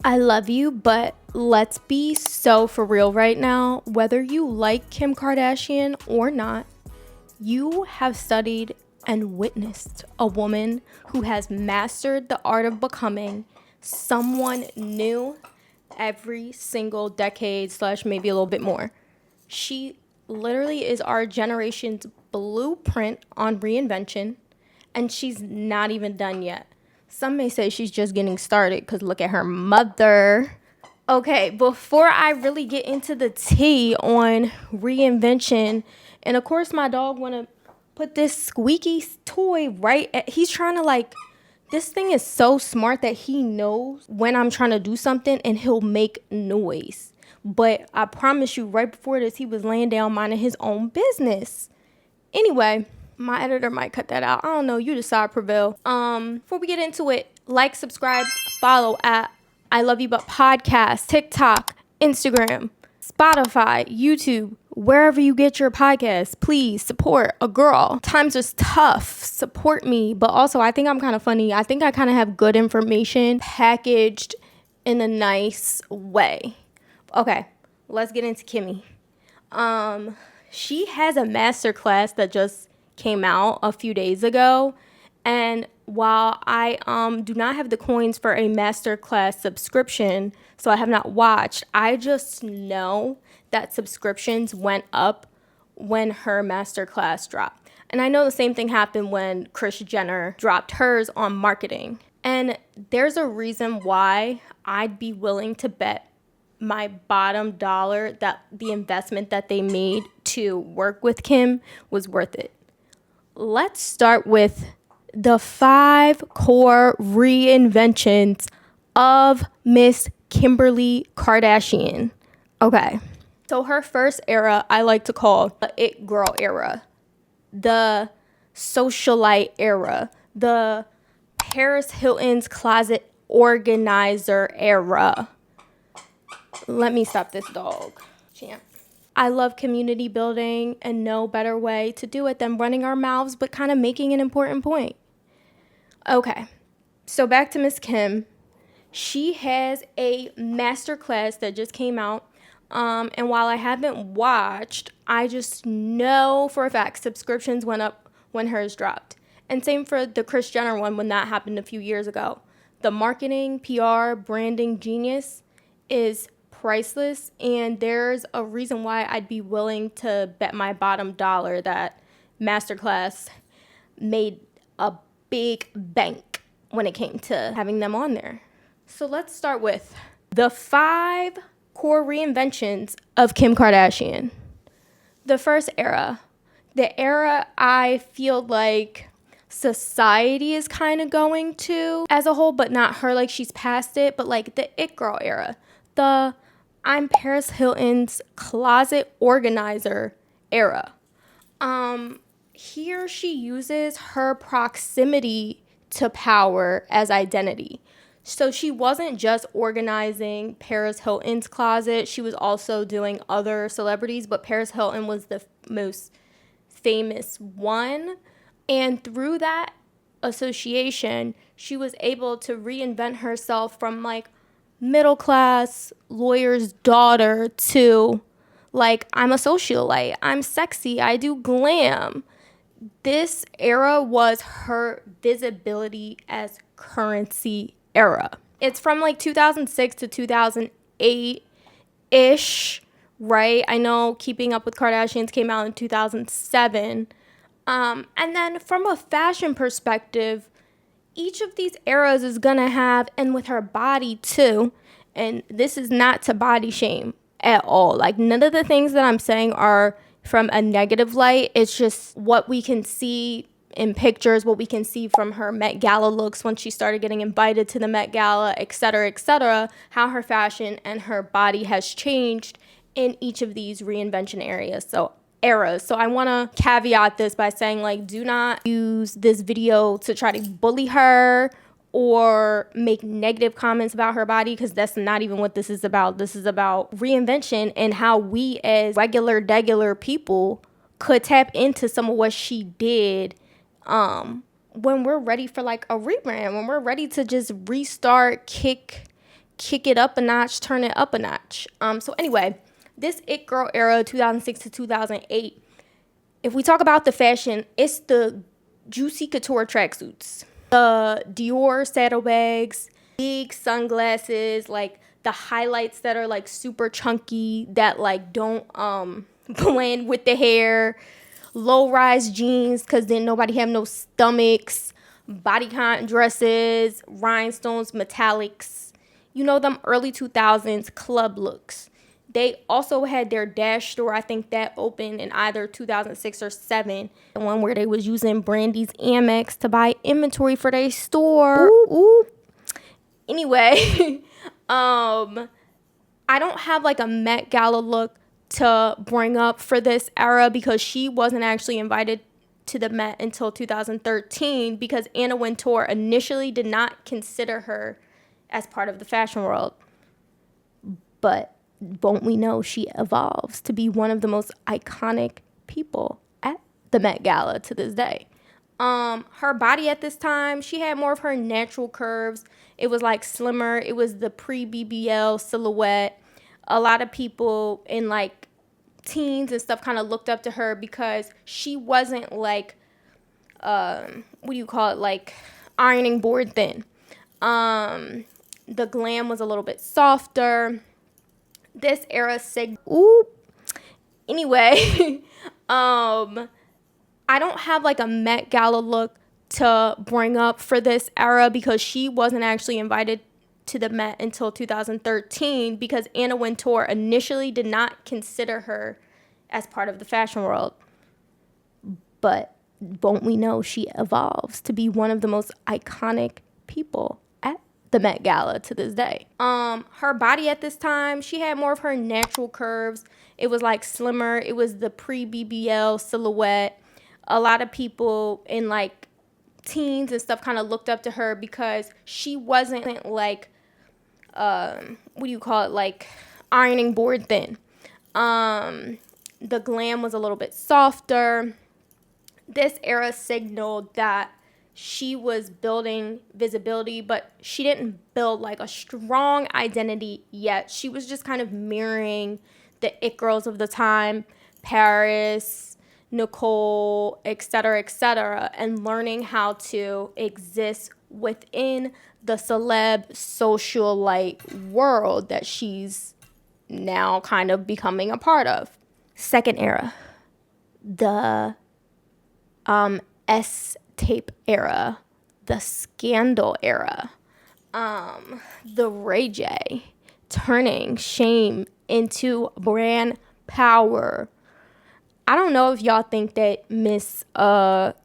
I love you, but let's be so for real right now. Whether you like Kim Kardashian or not, you have studied and witnessed a woman who has mastered the art of becoming someone new every single decade / maybe a little bit more. She literally is our generation's blueprint on reinvention, and she's not even done yet. Some may say she's just getting started because look at her mother. Okay, before I really get into the tea on reinvention, and of course my dog want to put this squeaky toy he's trying to this thing is so smart that he knows when I'm trying to do something and he'll make noise. But I promise you, right before this, he was laying down minding his own business. Anyway, my editor might cut that out. I don't know. You decide, Prevail. Before we get into it, like, subscribe, follow at I Love You But Podcast, TikTok, Instagram, Spotify, YouTube, wherever you get your podcasts. Please support a girl. Times are tough. Support me. But also, I think I'm kind of funny. I think I kind of have good information packaged in a nice way. Okay, let's get into Kimmy. She has a masterclass that just came out a few days ago, and while I do not have the coins for a masterclass subscription, so I have not watched, I just know that subscriptions went up when her masterclass dropped. And I know the same thing happened when Kris Jenner dropped hers on marketing. And there's a reason why I'd be willing to bet my bottom dollar that the investment that they made to work with Kim was worth it. Let's start with the 5 core reinventions of Miss Kimberly Kardashian. Okay, so her first era I like to call the it girl era, the socialite era, the Paris Hilton's closet organizer era. Let me stop this dog. Champ. I love community building, and no better way to do it than running our mouths but kind of making an important point. Okay, so back to Miss Kim. She has a masterclass that just came out. And while I haven't watched, I just know for a fact subscriptions went up when hers dropped. And same for the Kris Jenner one when that happened a few years ago. The marketing, PR, branding genius is priceless, and there's a reason why I'd be willing to bet my bottom dollar that masterclass made a big bank when it came to having them on there. So let's start with the 5 core reinventions of Kim Kardashian. The first era, the era I feel like society is kind of going to as a whole, but not her, like she's past it, but like the it girl era, the I'm Paris Hilton's closet organizer era. Here she uses her proximity to power as identity. So she wasn't just organizing Paris Hilton's closet. She was also doing other celebrities, but Paris Hilton was the most famous one. And through that association, she was able to reinvent herself from middle class lawyer's daughter to I'm a socialite, I'm sexy, I do glam. This era was her visibility as currency era. It's from 2006 to 2008-ish, right? I know Keeping Up with Kardashians came out in 2007. And then from a fashion perspective, each of these eras is gonna have, and with her body too, and this is not to body shame at all. None of the things that I'm saying are from a negative light. It's just what we can see in pictures, what we can see from her Met Gala looks when she started getting invited to the Met Gala, et cetera, how her fashion and her body has changed in each of these reinvention areas. So eras. So I want to caveat this by saying do not use this video to try to bully her or make negative comments about her body, because that's not even what this is about. This is about reinvention and how we as regular people could tap into some of what she did when we're ready for like a rebrand, when we're ready to just restart, kick it up a notch, turn it up a notch. So anyway, this it girl era, 2006 to 2008. If we talk about the fashion, it's the juicy couture tracksuits, the Dior saddlebags, big sunglasses, like the highlights that are like super chunky that like don't blend with the hair, low-rise jeans because then nobody have no stomachs, bodycon dresses, rhinestones, metallics, them early 2000s club looks. They also had their Dash store. I think that opened in either 2006 or 7. The one where they was using Brandy's Amex to buy inventory for their store. Ooh. Anyway, I don't have like a Met Gala look to bring up for this era because she wasn't actually invited to the Met until 2013 because Anna Wintour initially did not consider her as part of the fashion world. But won't we know she evolves to be one of the most iconic people at the Met Gala to this day. Her body at this time, she had more of her natural curves. It was like slimmer. It was the pre-BBL silhouette. A lot of people in like teens and stuff kind of looked up to her because she wasn't like, like ironing board thin. The glam was a little bit softer. This era Anyway, I don't have like a Met Gala look to bring up for this era because she wasn't actually invited to the Met until 2013 because Anna Wintour initially did not consider her as part of the fashion world. But won't we know she evolves to be one of the most iconic people at the Met Gala to this day. Her body at this time, she had more of her natural curves. It was like slimmer. It was the pre-BBL silhouette. A lot of people in like teens and stuff kind of looked up to her because she wasn't like, like ironing board thin. The glam was a little bit softer. This era signaled that she was building visibility, but she didn't build like a strong identity yet. She was just kind of mirroring the it girls of the time, Paris, Nicole, etc., and learning how to exist within the celeb socialite world that she's now kind of becoming a part of. Second era, the S-tape era, the Scandal era, the Ray J, turning shame into brand power. I don't know if y'all think that Miss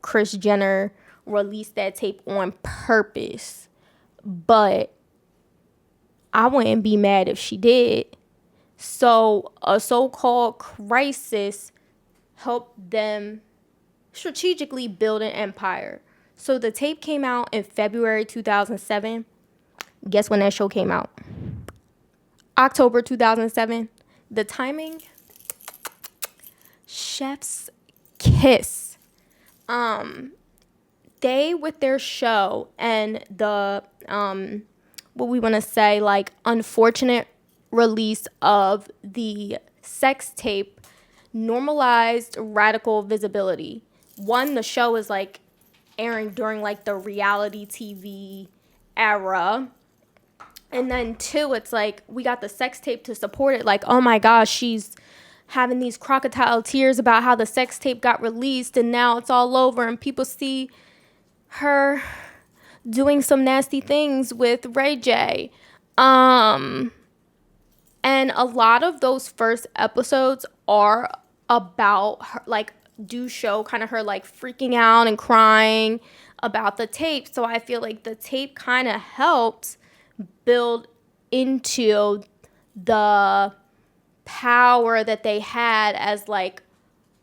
Kris Jenner released that tape on purpose, but I wouldn't be mad if she did. So a so-called crisis helped them strategically build an empire. So the tape came out in February 2007. Guess when that show came out? October 2007. The timing, chef's kiss. They with their show and the what we want to say like unfortunate release of the sex tape normalized radical visibility. One, the show is like airing during like the reality TV era. And then two, it's like we got the sex tape to support it. Like, oh my gosh, she's having these crocodile tears about how the sex tape got released and now it's all over and people see her doing some nasty things with Ray J. And a lot of those first episodes are about her, like, do show kind of her like freaking out and crying about the tape. So I feel like the tape kind of helped build into the power that they had as like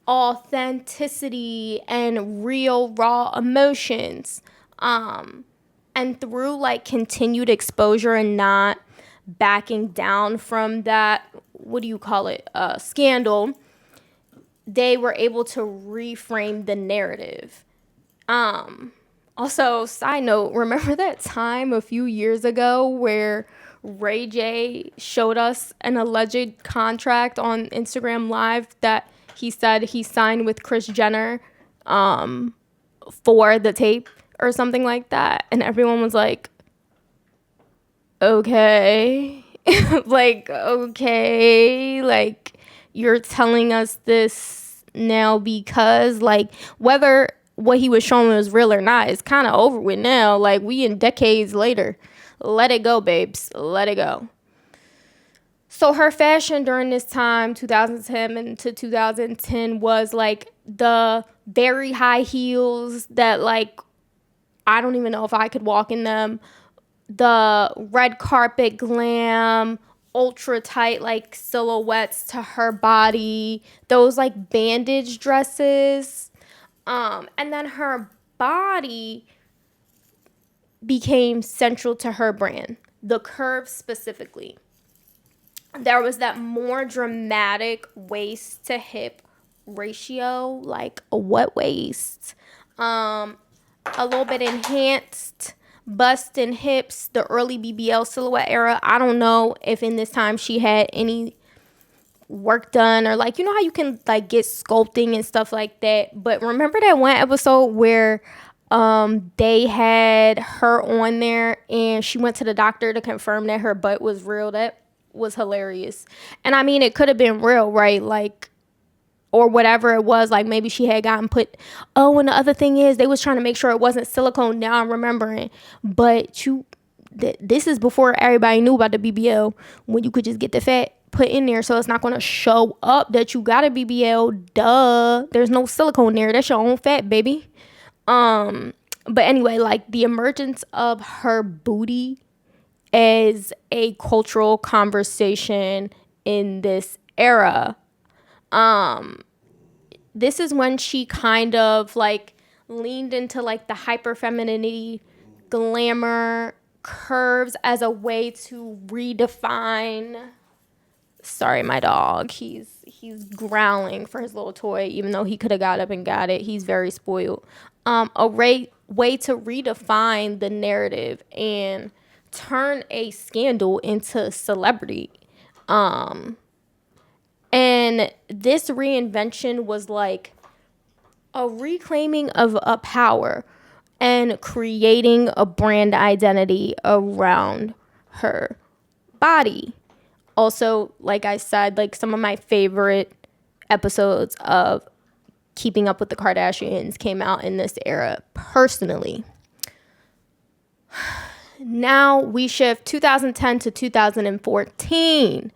authenticity and real raw emotions. And through like continued exposure and not backing down from that, scandal, they were able to reframe the narrative. Also, side note, remember that time a few years ago where Ray J showed us an alleged contract on Instagram Live that he said he signed with Kris Jenner um, for the tape or something like that? And everyone was like, okay. Like, okay. Like, you're telling us this now because, like, whether what he was showing was real or not, it's kind of over with now. Like, we in decades later. Let it go, babes. Let it go. So her fashion during this time, 2010 into 2010, was like the very high heels that, like, I don't even know if I could walk in them. The red carpet glam, ultra tight like silhouettes to her body, those like bandage dresses. And then her body became central to her brand, the curves specifically. There was that more dramatic waist to hip ratio, like a wet waist, a little bit enhanced bust and hips, the early BBL silhouette era. I don't know if in this time she had any work done, or like, you know how you can like get sculpting and stuff like that. But remember that one episode where they had her on there and she went to the doctor to confirm that her butt was real? That was hilarious. And I mean, it could have been real, right? Like, or whatever it was, like maybe she had gotten put. Oh, and the other thing is they was trying to make sure it wasn't silicone. Now I'm remembering. But this is before everybody knew about the BBL, when you could just get the fat put in there, so it's not going to show up that you got a BBL. Duh, there's no silicone there. That's your own fat, baby. But anyway, like the emergence of her booty as a cultural conversation in this era. This is when she kind of like leaned into like the hyper femininity, glamour, curves as a way to redefine. Sorry, my dog. He's growling for his little toy, even though he could have got up and got it. He's very spoiled. Way to redefine the narrative and turn a scandal into celebrity. And this reinvention was like a reclaiming of a power and creating a brand identity around her body. Also, like I said, like some of my favorite episodes of Keeping Up with the Kardashians came out in this era personally. Now we shift 2010 to 2014.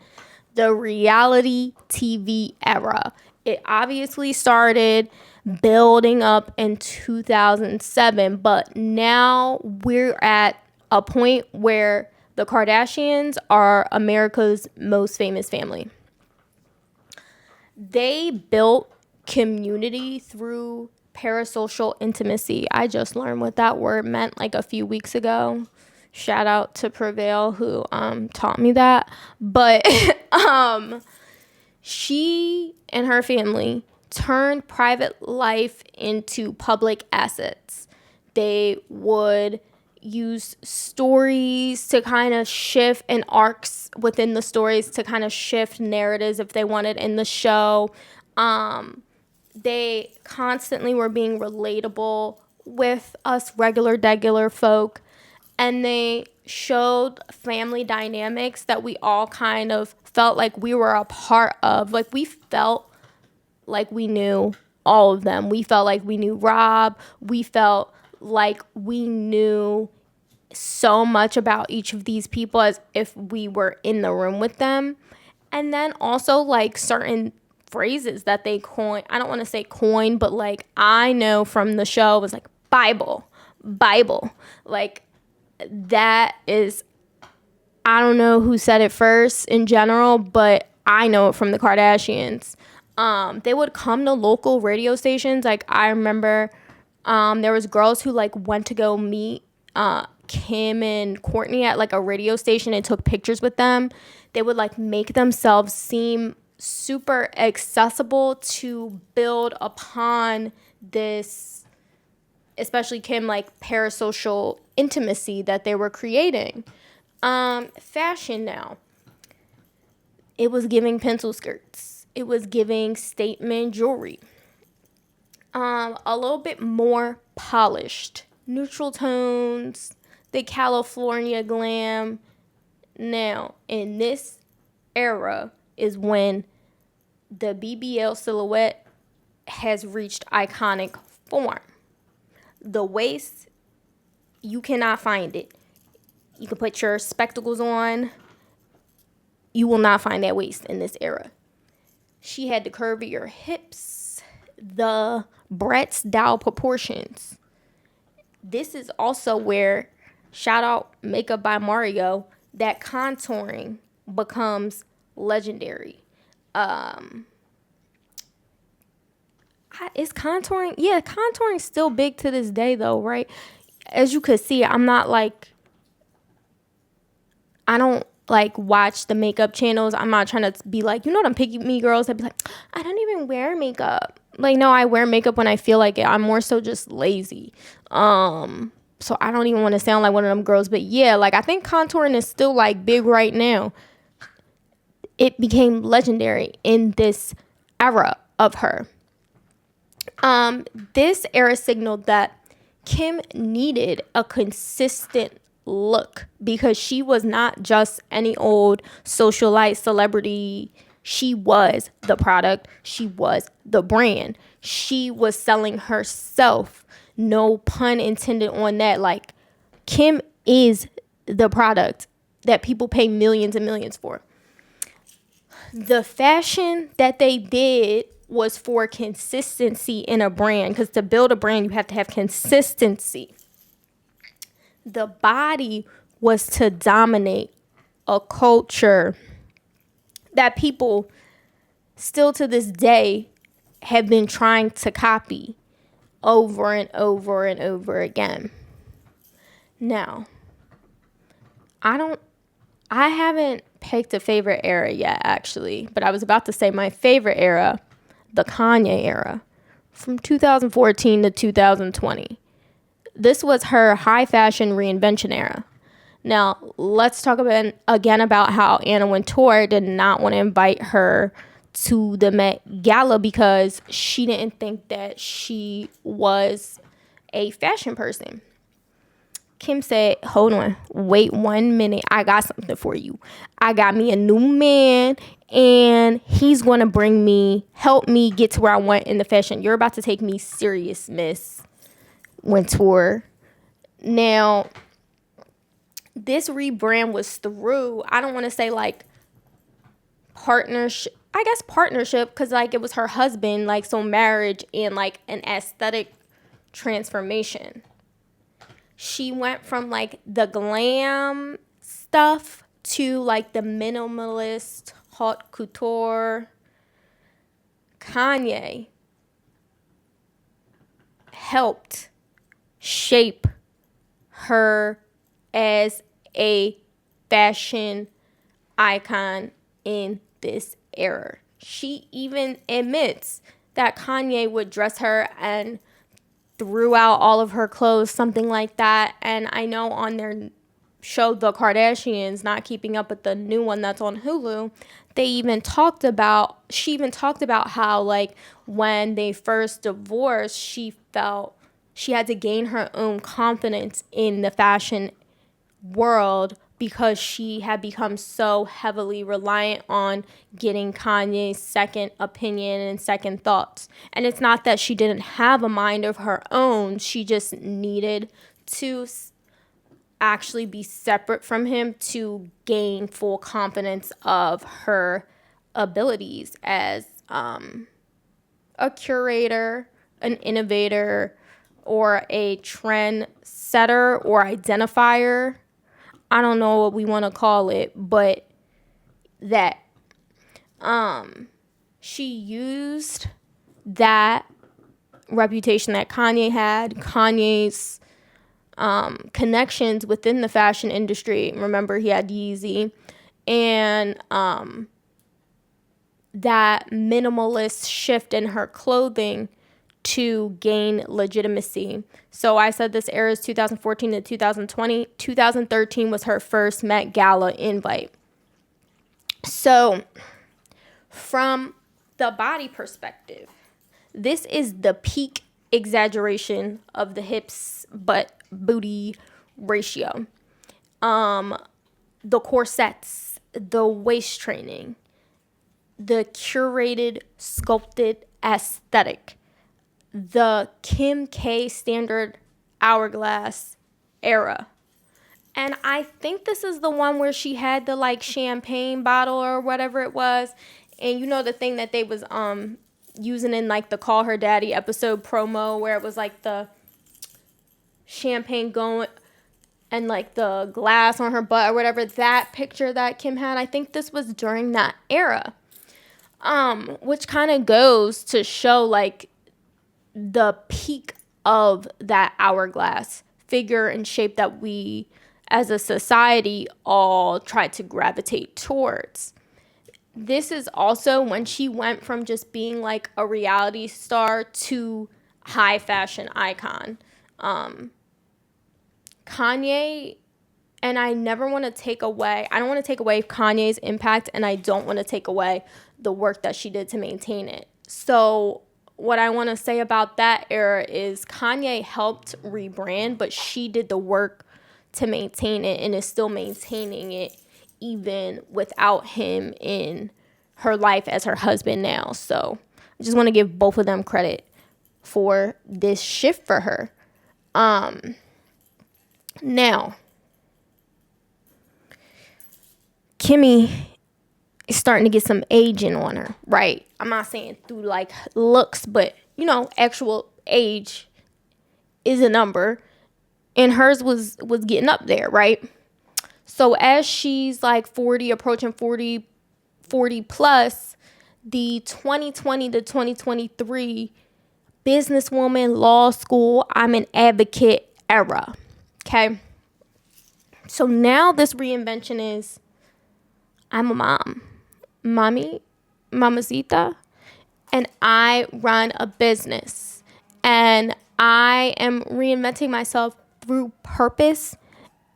The reality TV era. It obviously started building up in 2007, but now we're at a point where the Kardashians are America's most famous family. They built community through parasocial intimacy. I just learned what that word meant like a few weeks ago. Shout out to Prevail who taught me that. But she and her family turned private life into public assets. They would use stories to kind of shift, and arcs within the stories to kind of shift narratives if they wanted in the show. They constantly were being relatable with us regular folk. And they showed family dynamics that we all kind of felt like we were a part of. Like we felt like we knew all of them. We felt like we knew Rob. We felt like we knew so much about each of these people as if we were in the room with them. And then also like certain phrases that they coined. I don't want to say coin, but like I know from the show was like Bible. Like that is, I don't know who said it first in general, but I know it from the Kardashians. They would come to local radio stations. Like I remember there was girls who like went to go meet Kim and Courtney at like a radio station and took pictures with them. They would like make themselves seem super accessible to build upon this especially Kim, like parasocial intimacy that they were creating. Fashion now. It was giving pencil skirts. It was giving statement jewelry. A little bit more polished. Neutral tones, the California glam. Now, in this era is when the BBL silhouette has reached iconic form. The waist, you cannot find it. You can put your spectacles on. You will not find that waist in this era. She had the curvier hips, the Brett's doll proportions. This is also where, shout out Makeup by Mario, that contouring becomes legendary. Is contouring? Yeah, contouring's still big to this day though, right? As you could see, I don't like watch the makeup channels. I'm not trying to be like, them picky me girls that be like, I don't even wear makeup. Like, no, I wear makeup when I feel like it. I'm more so just lazy. So I don't even want to sound like one of them girls, but yeah, like I think contouring is still like big right now. It became legendary in this era of her. This era signaled that Kim needed a consistent look because she was not just any old socialite celebrity. She was the product. She was the brand. She was selling herself. No pun intended on that. Like, Kim is the product that people pay millions and millions for. The fashion that they did was for consistency in a brand, because to build a brand, you have to have consistency. The body was to dominate a culture that people still to this day have been trying to copy over and over and over again. Now, I haven't picked a favorite era yet, actually, but I was about to say my favorite era, the Kanye era, from 2014 to 2020. This was her high fashion reinvention era. Now, let's talk again about how Anna Wintour did not want to invite her to the Met Gala because she didn't think that she was a fashion person. Kim said, hold on, wait 1 minute. I got something for you. I got me a new man and he's going to help me get to where I want in the fashion. You're about to take me serious, Miss Wintour. Now, this rebrand was through, I don't want to say like partnership, because like it was her husband, like so marriage and like an aesthetic transformation. She went from like the glam stuff to like the minimalist haute couture. Kanye helped shape her as a fashion icon in this era. She even admits that Kanye would dress her and threw out all of her clothes, something like that. And I know on their show, The Kardashians, Not Keeping Up with the new one that's on Hulu, she even talked about how like when they first divorced, she felt she had to gain her own confidence in the fashion world because she had become so heavily reliant on getting Kanye's second opinion and second thoughts. And it's not that she didn't have a mind of her own. She just needed to actually be separate from him to gain full confidence of her abilities as a curator, an innovator, or a trend setter or identifier. I don't know what we want to call it, but that she used that reputation that Kanye had, Kanye's connections within the fashion industry. Remember, he had Yeezy, and that minimalist shift in her clothing to gain legitimacy. So I said this era is 2014 to 2020. 2013 was her first Met Gala invite. So from the body perspective, this is the peak exaggeration of the hips butt booty ratio. The corsets, the waist training, the curated sculpted aesthetic, the Kim K standard hourglass era. And I think this is the one where she had the like champagne bottle or whatever it was. And you know the thing that they was using in like the Call Her Daddy episode promo where it was like the champagne going and like the glass on her butt or whatever, that picture that Kim had. I think this was during that era. Which kind of goes to show like the peak of that hourglass figure and shape that we as a society all try to gravitate towards. This is also when she went from just being like a reality star to high fashion icon. Kanye, and I never want to take away, I don't want to take away Kanye's impact, and I don't want to take away the work that she did to maintain it. So what I want to say about that era is Kanye helped rebrand, but she did the work to maintain it and is still maintaining it even without him in her life as her husband now. So I just want to give both of them credit for this shift for her. Now, Kimmy is starting to get some aging on her, right? I'm not saying through like looks, but you know, actual age is a number. And hers was getting up there, right? So as she's like 40, approaching 40 plus, the 2020 to 2023 businesswoman, law school, I'm an advocate era, okay? So now this reinvention is, I'm a mom, mommy, mamacita, and I run a business. And I am reinventing myself through purpose,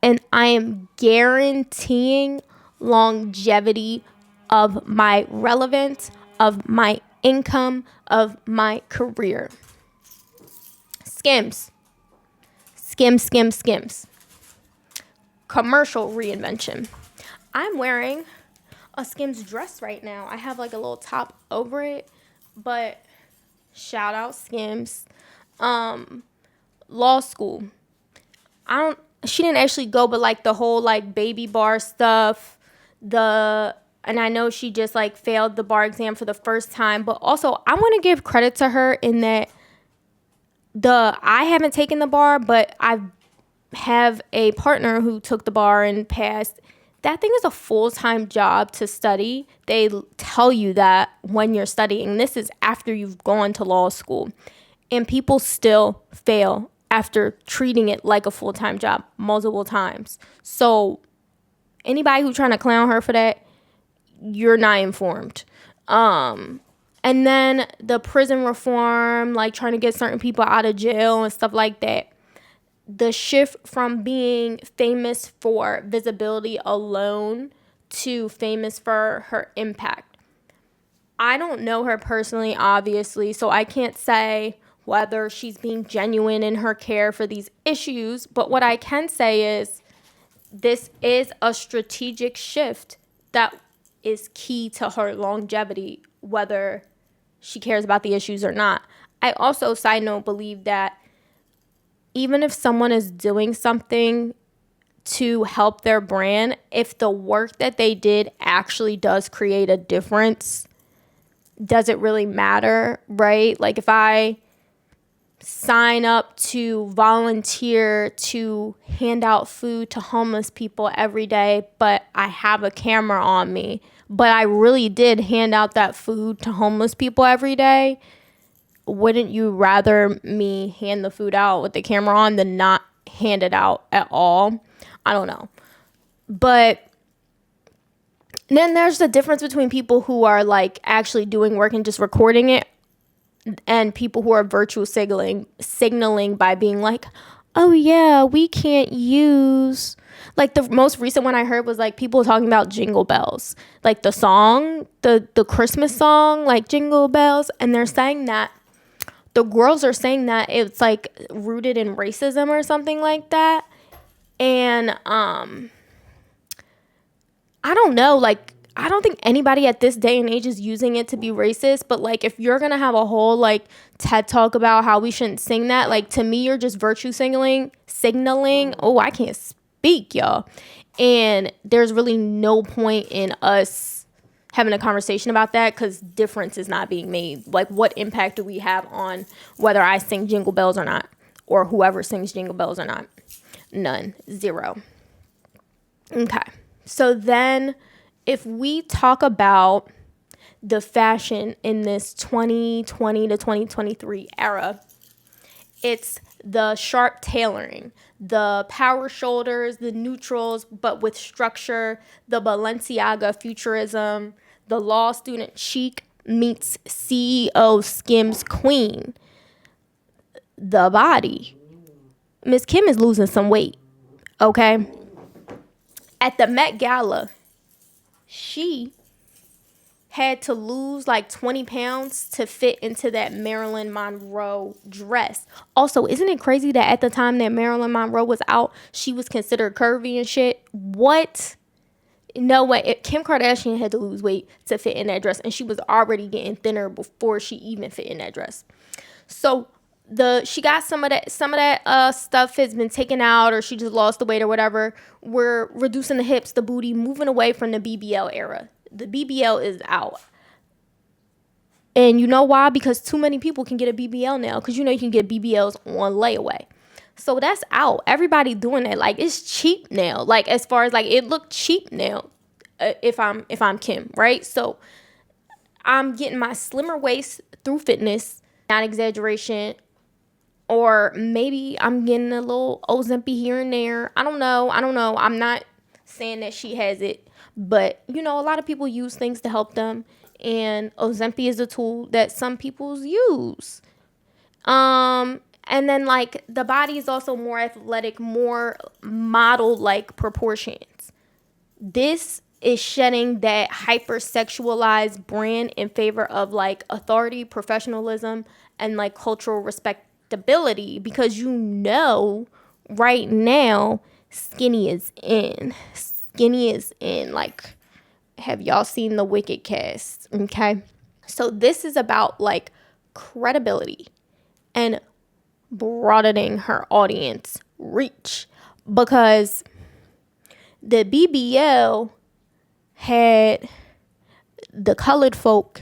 and I am guaranteeing longevity of my relevance, of my income, of my career. SKIMS. SKIMS. Commercial reinvention. I'm wearing a SKIMS dress right now. I have like a little top over it, but shout out SKIMS. Law school. She didn't actually go, but like the whole like baby bar stuff, and I know she just like failed the bar exam for the first time, but also I want to give credit to her in that I haven't taken the bar, but I have a partner who took the bar and passed. That thing is a full-time job to study. They tell you that when you're studying. This is after you've gone to law school. And people still fail after treating it like a full-time job multiple times. So anybody who's trying to clown her for that, you're not informed. And then the prison reform, like trying to get certain people out of jail and stuff like that. The shift from being famous for visibility alone to famous for her impact. I don't know her personally, obviously, so I can't say whether she's being genuine in her care for these issues. But what I can say is this is a strategic shift that is key to her longevity, whether she cares about the issues or not. I also, side note, believe that even if someone is doing something to help their brand, if the work that they did actually does create a difference, does it really matter, right? Like if I sign up to volunteer to hand out food to homeless people every day, but I have a camera on me, but I really did hand out that food to homeless people every day, wouldn't you rather me hand the food out with the camera on than not hand it out at all? I don't know. But then there's the difference between people who are like actually doing work and just recording it and people who are virtue signaling by being like, oh yeah, we can't use, like, the most recent one I heard was like people talking about Jingle Bells, like the song, the Christmas song, like Jingle Bells, and they're saying that the girls are saying that it's like rooted in racism or something like that. And I don't know, like, I don't think anybody at this day and age is using it to be racist, but like if you're gonna have a whole like TED talk about how we shouldn't sing that, like, to me you're just virtue signaling. Oh, I can't speak, y'all. And there's really no point in us having a conversation about that because difference is not being made. Like, what impact do we have on whether I sing Jingle Bells or not, or whoever sings Jingle Bells or not? None. Zero. Okay. So then if we talk about the fashion in this 2020 to 2023 era, it's the sharp tailoring, the power shoulders, the neutrals, but with structure, the Balenciaga futurism, the law student chic meets CEO SKIMS queen, the body. Miss Kim is losing some weight, okay? At the Met Gala, she had to lose like 20 pounds to fit into that Marilyn Monroe dress. Also, isn't it crazy that at the time that Marilyn Monroe was out, she was considered curvy and shit? What? No way. Kim Kardashian had to lose weight to fit in that dress, and she was already getting thinner before she even fit in that dress. So she got some of that stuff has been taken out, or she just lost the weight or whatever. We're reducing the hips, the booty, moving away from the BBL era. The BBL is out. And you know why? Because too many people can get a BBL now, because you can get BBLs on layaway. So that's out. Everybody doing that. Like, it's cheap now. Like, as far as like, it looked cheap now, if I'm Kim, right? So I'm getting my slimmer waist through fitness, not exaggeration. Or maybe I'm getting a little Ozempic here and there. I don't know. I'm not saying that she has it. But, a lot of people use things to help them. And Ozempic is a tool that some people use. And then, like, the body is also more athletic, more model-like proportions. This is shedding that hypersexualized brand in favor of, like, authority, professionalism, and, like, cultural respectability. Because right now, skinny is in. Like, have y'all seen the Wicked cast? Okay. So this is about like credibility and broadening her audience reach, because the BBL had the colored folk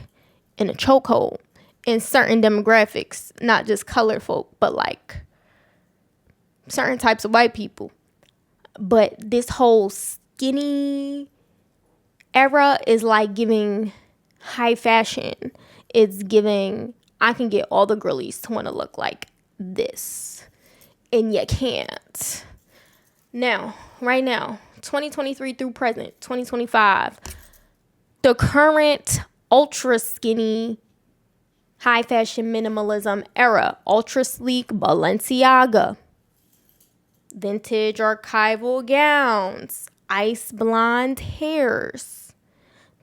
in a chokehold in certain demographics, not just colored folk, but like certain types of white people. But this whole skinny era is like giving high fashion. It's giving, I can get all the girlies to want to look like this, and you can't. Now, right now, 2023 through present, 2025, the current ultra skinny high fashion minimalism era, ultra sleek Balenciaga, vintage archival gowns, ice blonde hairs,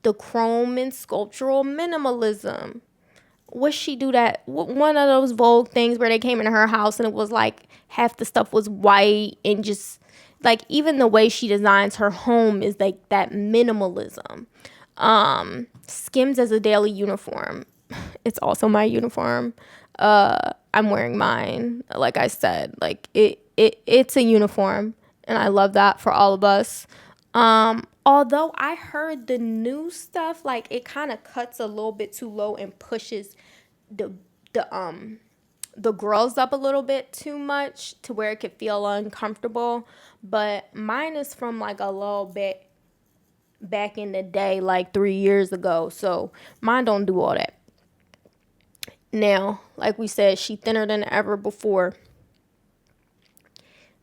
the chrome and sculptural minimalism. What she do that? One of those Vogue things where they came into her house and it was like half the stuff was white, and just like even the way she designs her home is like that minimalism. Skims as a daily uniform. It's also my uniform. I'm wearing mine. Like I said, like it's a uniform, and I love that for all of us. Although I heard the new stuff, like it kind of cuts a little bit too low and pushes the girls up a little bit too much to where it could feel uncomfortable. But mine is from like a little bit back in the day, like 3 years ago. So mine don't do all that. Now, like we said, she thinner than ever before.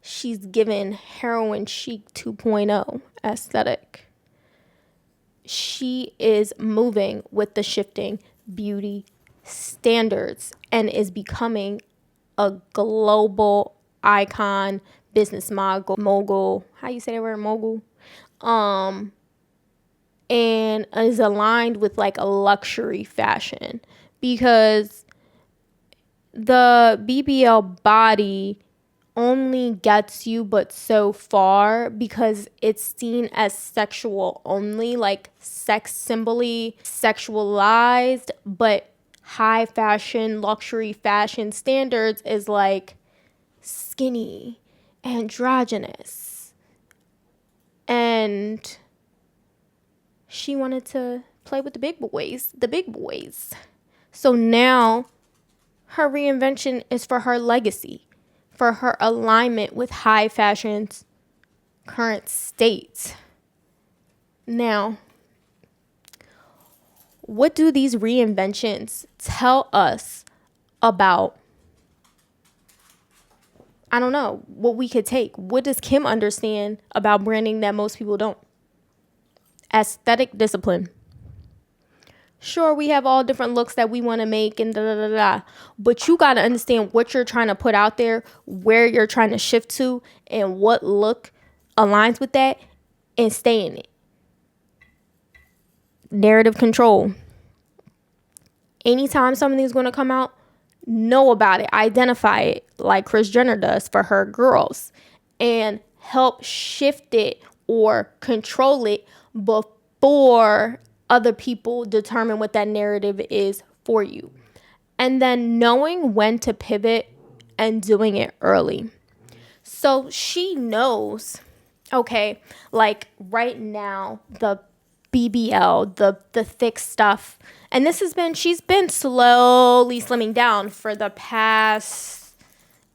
She's given heroin chic 2.0 aesthetic. She is moving with the shifting beauty standards and is becoming a global icon, business mogul. How you say that word, mogul? And is aligned with like a luxury fashion, because the BBL body only gets you but so far, because it's seen as sexual only, like sex symboly, sexualized. But high fashion, luxury fashion standards is like skinny, androgynous. And she wanted to play with the big boys. So now her reinvention is for her legacy, for her alignment with high fashion's current state. Now, what do these reinventions tell us about, I don't know, what we could take? What does Kim understand about branding that most people don't? Aesthetic discipline. Sure, we have all different looks that we want to make and but you got to understand what you're trying to put out there, where you're trying to shift to, and what look aligns with that, and stay in it. Narrative control. Anytime something's going to come out, know about it, identify it, like Kris Jenner does for her girls, and help shift it or control it before other people determine what that narrative is for you. And then knowing when to pivot and doing it early. So she knows, okay, like right now, the BBL, the thick stuff, and she's been slowly slimming down for the past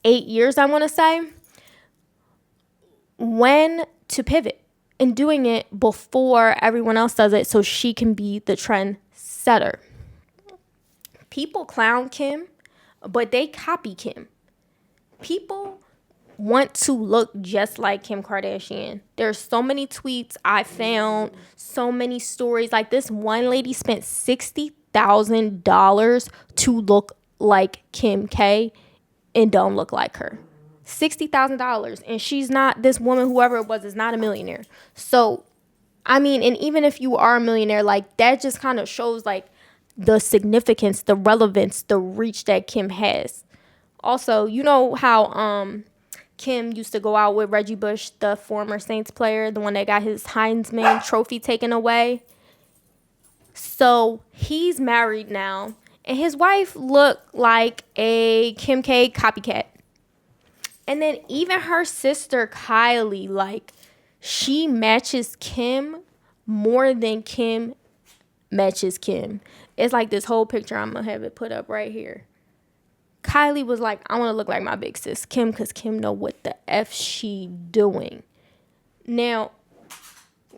8 years, I want to say. When to pivot and doing it before everyone else does it, so she can be the trend setter. People clown Kim, but they copy Kim. People want to look just like Kim Kardashian. There's so many tweets I found, so many stories. Like this one lady spent $60,000 to look like Kim K and don't look like her. $60,000, and she's not, this woman, whoever it was, is not a millionaire. So, I mean, and even if you are a millionaire, like that just kind of shows like the significance, the relevance, the reach that Kim has. Also, you know how Kim used to go out with Reggie Bush, the former Saints player, the one that got his Heisman trophy taken away. So he's married now, and his wife looked like a Kim K copycat. And then even her sister, Kylie, like, she matches Kim more than Kim matches Kim. It's like this whole picture. I'm going to have it put up right here. Kylie was like, I want to look like my big sis, Kim, because Kim know what the F she doing. Now,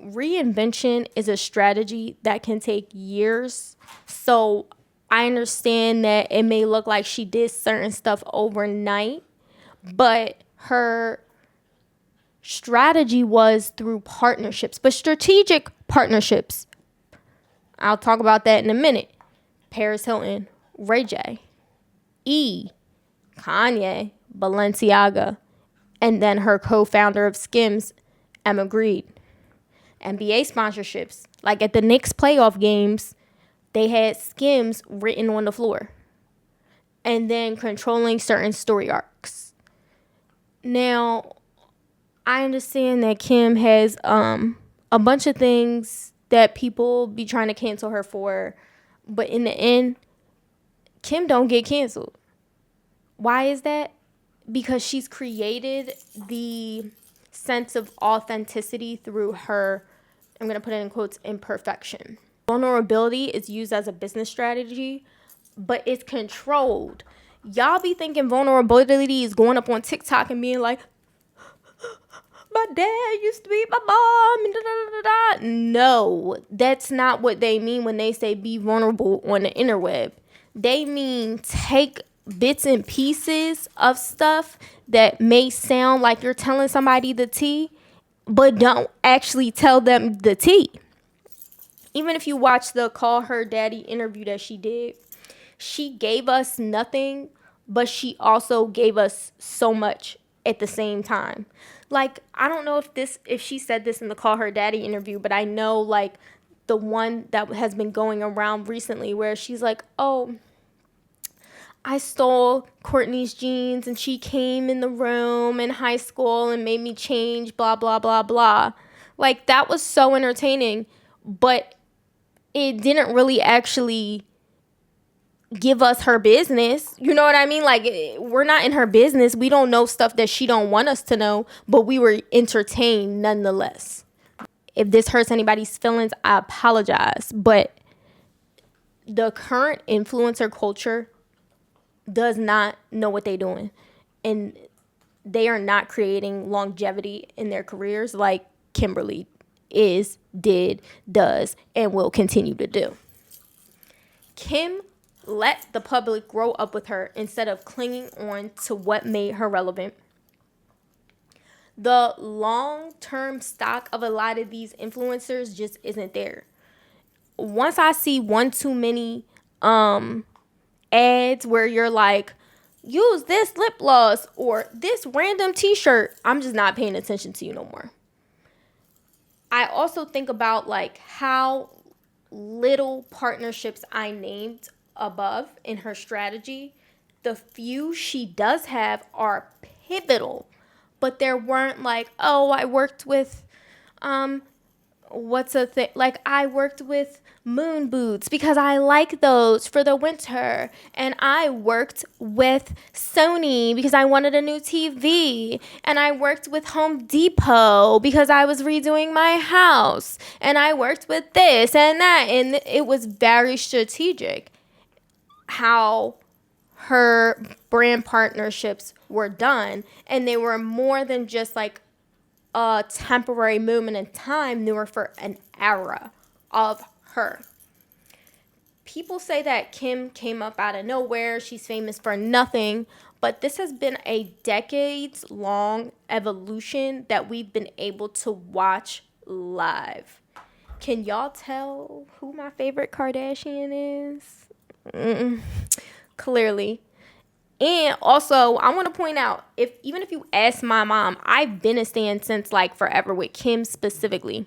reinvention is a strategy that can take years. So I understand that it may look like she did certain stuff overnight, but her strategy was through partnerships, but strategic partnerships. I'll talk about that in a minute. Paris Hilton, Ray J, Kanye, Balenciaga, and then her co-founder of SKIMS, Emma Grede. NBA sponsorships, like at the Knicks playoff games, they had SKIMS written on the floor. And then controlling certain story arcs. Now, I understand that Kim has a bunch of things that people be trying to cancel her for, but in the end, Kim don't get canceled. Why is that? Because she's created the sense of authenticity through her, I'm going to put it in quotes, imperfection. Vulnerability is used as a business strategy, but it's controlled. Y'all be thinking vulnerability is going up on TikTok and being like, my dad used to be my mom, and da, da, da, da. No, that's not what they mean when they say be vulnerable on the interweb. They mean take bits and pieces of stuff that may sound like you're telling somebody the tea, but don't actually tell them the tea. Even if you watch the Call Her Daddy interview that she did, She gave us nothing, but she also gave us so much at the same time. Like, I don't know if she said this in the Call Her Daddy interview, but I know, like, the one that has been going around recently where she's like, oh, I stole Courtney's jeans and she came in the room in high school and made me change, blah, blah, blah, blah. Like, that was so entertaining, but it didn't really actually give us her business. You know what I mean? Like, we're not in her business. We don't know stuff that she don't want us to know, but we were entertained nonetheless. If this hurts anybody's feelings, I apologize. But the current influencer culture does not know what they're doing. And they are not creating longevity in their careers like Kimberly did, does, and will continue to do. Kim let the public grow up with her instead of clinging on to what made her relevant. The long-term stock of a lot of these influencers just isn't there. Once I see one too many ads where you're like, use this lip gloss or this random t-shirt, I'm just not paying attention to you no more. I also think about like how little partnerships I named above in her strategy. The few she does have are pivotal, but there weren't like, oh, I worked with I worked with moon boots because I like those for the winter, and I worked with Sony because I wanted a new TV, and I worked with Home Depot because I was redoing my house, and I worked with this and that, and it was very strategic how her brand partnerships were done, and they were more than just like a temporary moment in time. They were for an era of her. People say that Kim came up out of nowhere. She's famous for nothing. But this has been a decades-long evolution that we've been able to watch live. Can y'all tell who my favorite Kardashian is? Clearly. And also, I want to point out, even if you ask my mom, I've been a stan since like forever with Kim specifically.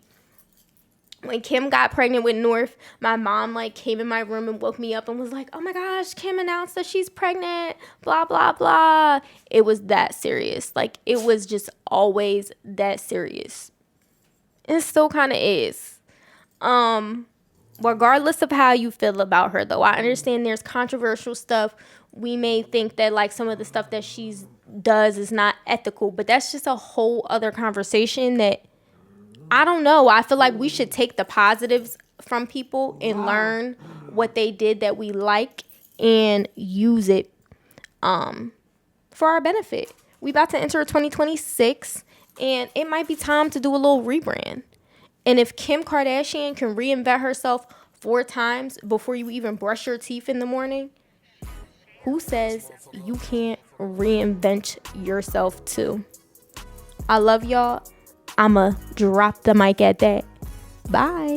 When Kim got pregnant with North, my mom like came in my room and woke me up and was like, oh my gosh, Kim announced that she's pregnant, blah, blah, blah. It was that serious. Like, it was just always that serious. And it still kind of is. Regardless of how you feel about her, though, I understand there's controversial stuff. We may think that like some of the stuff that she does is not ethical, but that's just a whole other conversation that I don't know. I feel like we should take the positives from people and learn what they did that we like and use it for our benefit. We about to enter 2026, and it might be time to do a little rebrand. And if Kim Kardashian can reinvent herself 4 times before you even brush your teeth in the morning, who says you can't reinvent yourself too? I love y'all. I'ma drop the mic at that. Bye.